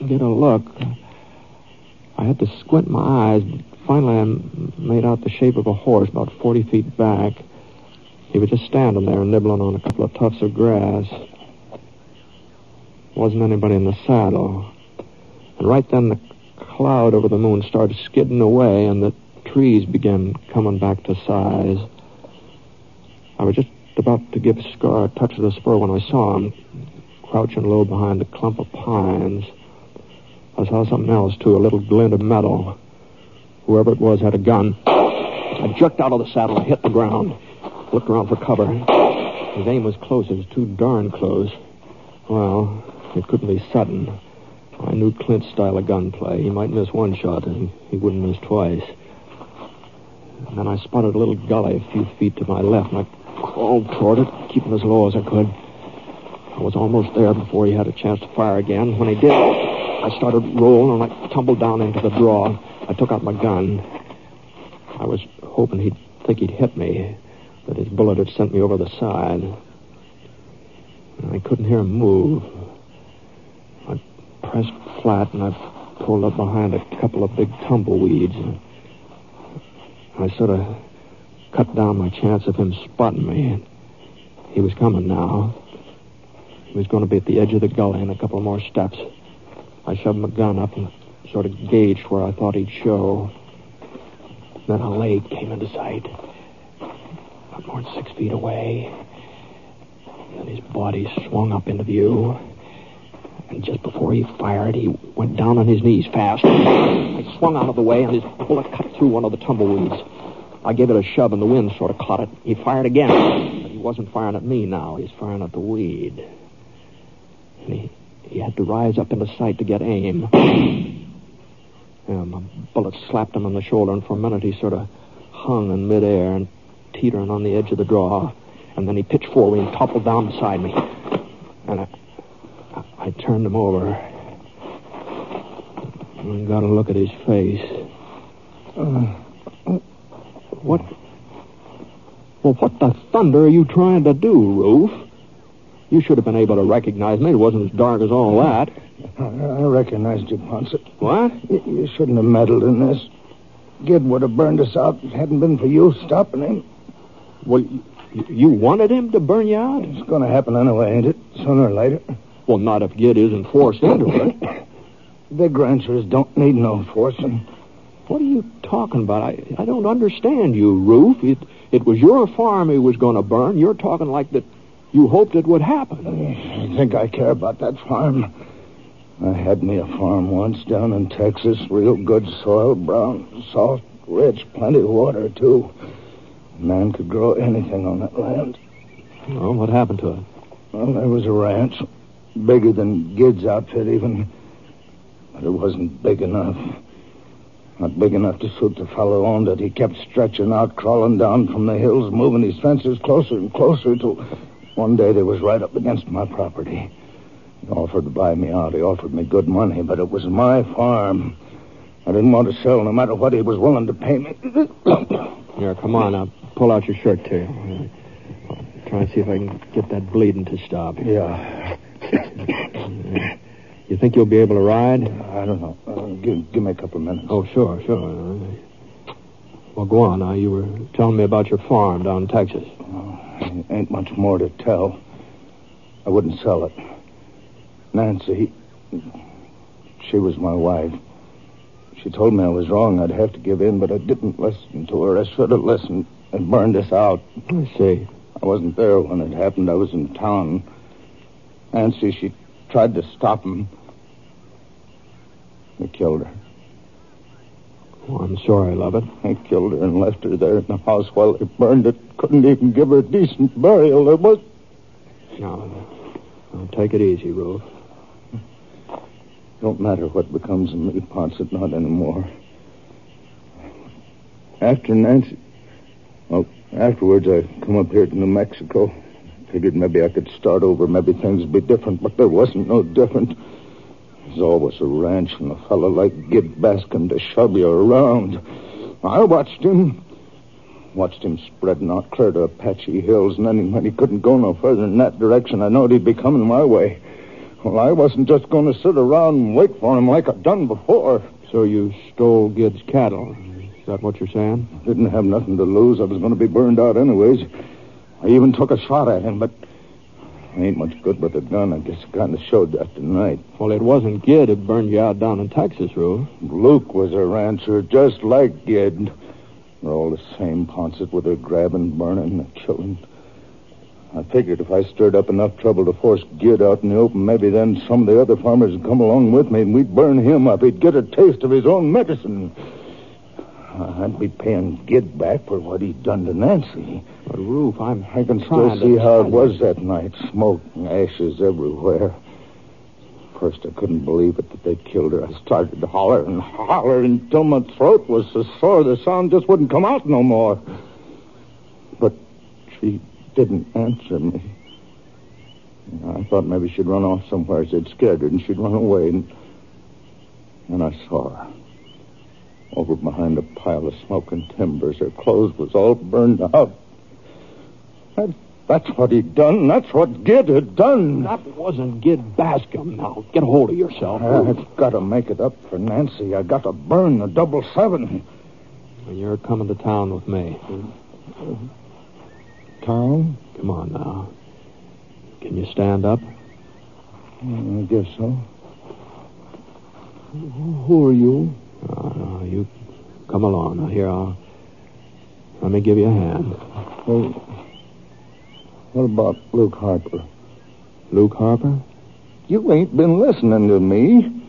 get a look. I had to squint my eyes. Finally, I made out the shape of a horse about 40 feet back. He was just standing there nibbling on a couple of tufts of grass. Wasn't anybody in the saddle. And right then the cloud over the moon started skidding away and the trees began coming back to size. I was just about to give Scar a touch of the spur when I saw him, crouching low behind a clump of pines. I saw something else, too, a little glint of metal. Whoever it was had a gun. I jerked out of the saddle and hit the ground. Looked around for cover. His aim was close. It was too darn close. Well, it couldn't be sudden. I knew Clint's style of gunplay. He might miss one shot, and he wouldn't miss twice. And then I spotted a little gully a few feet to my left, and I crawled toward it, keeping as low as I could. I was almost there before he had a chance to fire again. When he did, I started rolling, and I tumbled down into the draw. I took out my gun. I was hoping he'd think he'd hit me, that his bullet had sent me over the side. And I couldn't hear him move. I pressed flat, and I pulled up behind a couple of big tumbleweeds. I sort of cut down my chance of him spotting me. He was coming now. He was going to be at the edge of the gully in a couple more steps. I shoved my gun up and sort of gauged where I thought he'd show. Then a lake came into sight. Not more than 6 feet away. Then his body swung up into view. And just before he fired, he went down on his knees fast. I swung out of the way, and his bullet cut through one of the tumbleweeds. I gave it a shove, and the wind sort of caught it. He fired again. But he wasn't firing at me now. He was firing at the weed. And he had to rise up into sight to get aim. My bullet slapped him on the shoulder, and for a minute he sort of hung in midair and teetering on the edge of the draw. And then he pitched forward and toppled down beside me. And I turned him over. I got a look at his face. What? Well, what the thunder are you trying to do, Roof? You should have been able to recognize me. It wasn't as dark as all that. I recognized you, Ponsett. What? You shouldn't have meddled in this. Gid would have burned us out if it hadn't been for you stopping him. Well, you wanted him to burn you out? It's going to happen anyway, ain't it? Sooner or later. Well, not if Gid isn't forced into it. Big ranchers don't need no forcing. What are you talking about? I don't understand you, Roof. It was your farm he was going to burn. You're talking like that you hoped it would happen. I think I care about that farm. I had me a farm once down in Texas. Real good soil, brown, soft, rich, plenty of water, too. A man could grow anything on that land. Well, what happened to it? Well, there was a ranch. Bigger than Gid's outfit, even. But it wasn't big enough. Not big enough to suit the fellow owned it. He kept stretching out, crawling down from the hills, moving his fences closer and closer till one day they was right up against my property. He offered to buy me out. He offered me good money, but it was my farm. I didn't want to sell no matter what he was willing to pay me. Here, come on now. Pull out your shirt, too. Try and see if I can get that bleeding to stop. Yeah. You think you'll be able to ride? I don't know. Give me a couple of minutes. Oh, sure. Well, go on now. You were telling me about your farm down in Texas. Ain't much more to tell. I wouldn't sell it. Nancy, she was my wife. She told me I was wrong. I'd have to give in, but I didn't listen to her. I should have listened and burned us out. I see. I wasn't there when it happened. I was in town. Nancy, she tried to stop him. They killed her. Oh, I'm sorry, Lovett. They killed her and left her there in the house while they burned it. Couldn't even give her a decent burial. There was... No, take it easy, Roof. Don't matter what becomes of me, Ponsett, not anymore. After Nancy... Well, afterwards I come up here to New Mexico. Figured maybe I could start over. Maybe things would be different, but there wasn't no different. There's always a ranch and a fellow like Gid Bascom to shove you around. I watched him spreading out clear to Apache Hills, and then when he couldn't go no further in that direction, I knowed he'd be coming my way. Well, I wasn't just going to sit around and wait for him like I'd done before. So you stole Gid's cattle. Is that what you're saying? Didn't have nothing to lose. I was going to be burned out anyways. I even took a shot at him, but I ain't much good with a gun. I guess I kind of showed that tonight. Well, it wasn't Gid who burned you out down in Texas, Rube. Luke was a rancher, just like Gid. They're all the same, Ponsett, with their grabbing, burning, and killing. I figured if I stirred up enough trouble to force Gid out in the open, maybe then some of the other farmers would come along with me and we'd burn him up. He'd get a taste of his own medicine. I'd be paying Gid back for what he'd done to Nancy. But, Rube, I can still see how it was that night. Smoke and ashes everywhere. First, I couldn't believe it that they killed her. I started to holler until my throat was so sore the sound just wouldn't come out no more. But she didn't answer me. I thought maybe she'd run off somewhere. I'd scared her and she'd run away. And I saw her. Over behind a pile of smoking timbers. Her clothes was all burned out. That's what he'd done. That's what Gid had done. That wasn't Gid Bascom. Now, get a hold of yourself. I've got to make it up for Nancy. I got to burn the 777. And you're coming to town with me. Town? Come on now. Can you stand up? I guess so. Who are you? No, you come along. Now, here, let me give you a hand. Well, what about Luke Harper? Luke Harper? You ain't been listening to me.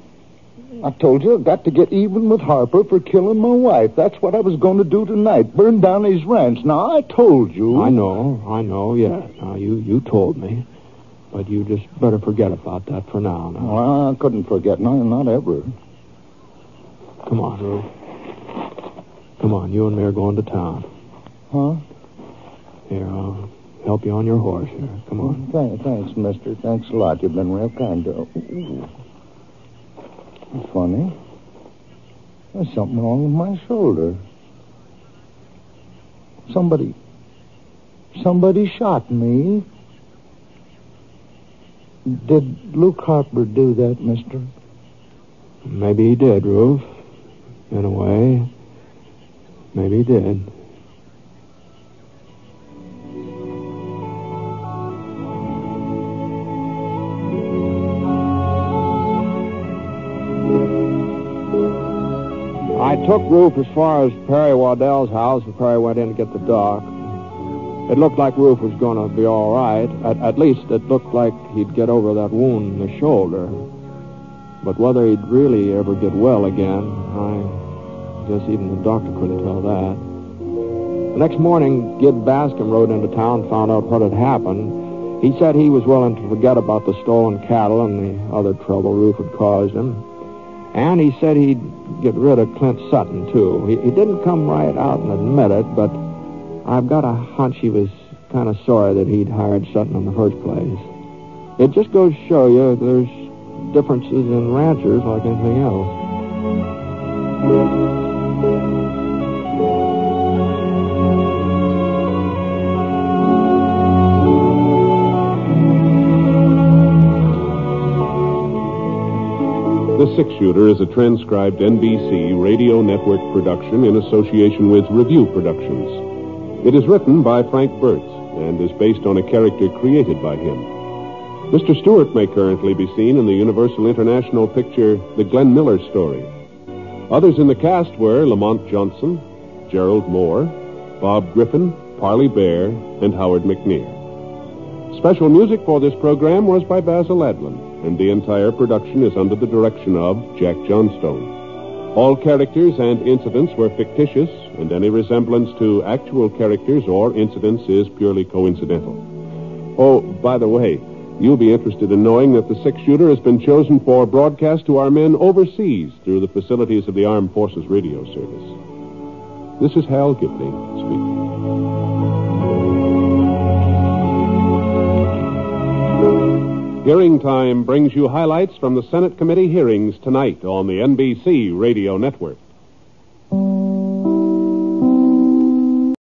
I told you I got to get even with Harper for killing my wife. That's what I was going to do tonight. Burn down his ranch. Now, I told you. I know, yeah. Now, you told me. But you just better forget about that for now. Well, I couldn't forget. No, not ever. Come on, Rube. Come on, you and me are going to town. Huh? Here, I'll help you on your horse here. Come on. Thanks, mister. Thanks a lot. You've been real kind to... Ooh. Funny. There's something wrong with my shoulder. Somebody shot me. Did Luke Harper do that, mister? Maybe he did, Rube. In a way. Maybe he did. I took Rube as far as Perry Waddell's house, and Perry went in to get the doc. It looked like Rube was going to be all right. At least it looked like he'd get over that wound in the shoulder. But whether he'd really ever get well again, I guess even the doctor couldn't tell that. The next morning, Gid Bascom rode into town and found out what had happened. He said he was willing to forget about the stolen cattle and the other trouble Rube had caused him. And he said he'd get rid of Clint Sutton, too. He didn't come right out and admit it, but I've got a hunch he was kind of sorry that he'd hired Sutton in the first place. It just goes to show you there's differences in ranchers like anything else. The Six Shooter is a transcribed NBC Radio Network production in association with Review Productions. It is written by Frank Burtz and is based on a character created by him. Mr. Stewart may currently be seen in the Universal International picture The Glenn Miller Story. Others in the cast were Lamont Johnson, Gerald Moore, Bob Griffin, Parley Bear, and Howard McNear. Special music for this program was by Basil Adlin, and the entire production is under the direction of Jack Johnstone. All characters and incidents were fictitious, and any resemblance to actual characters or incidents is purely coincidental. Oh, by the way, you'll be interested in knowing that the Six Shooter has been chosen for broadcast to our men overseas through the facilities of the Armed Forces Radio Service. This is Hal Gibney speaking. Hearing Time brings you highlights from the Senate committee hearings tonight on the NBC Radio Network.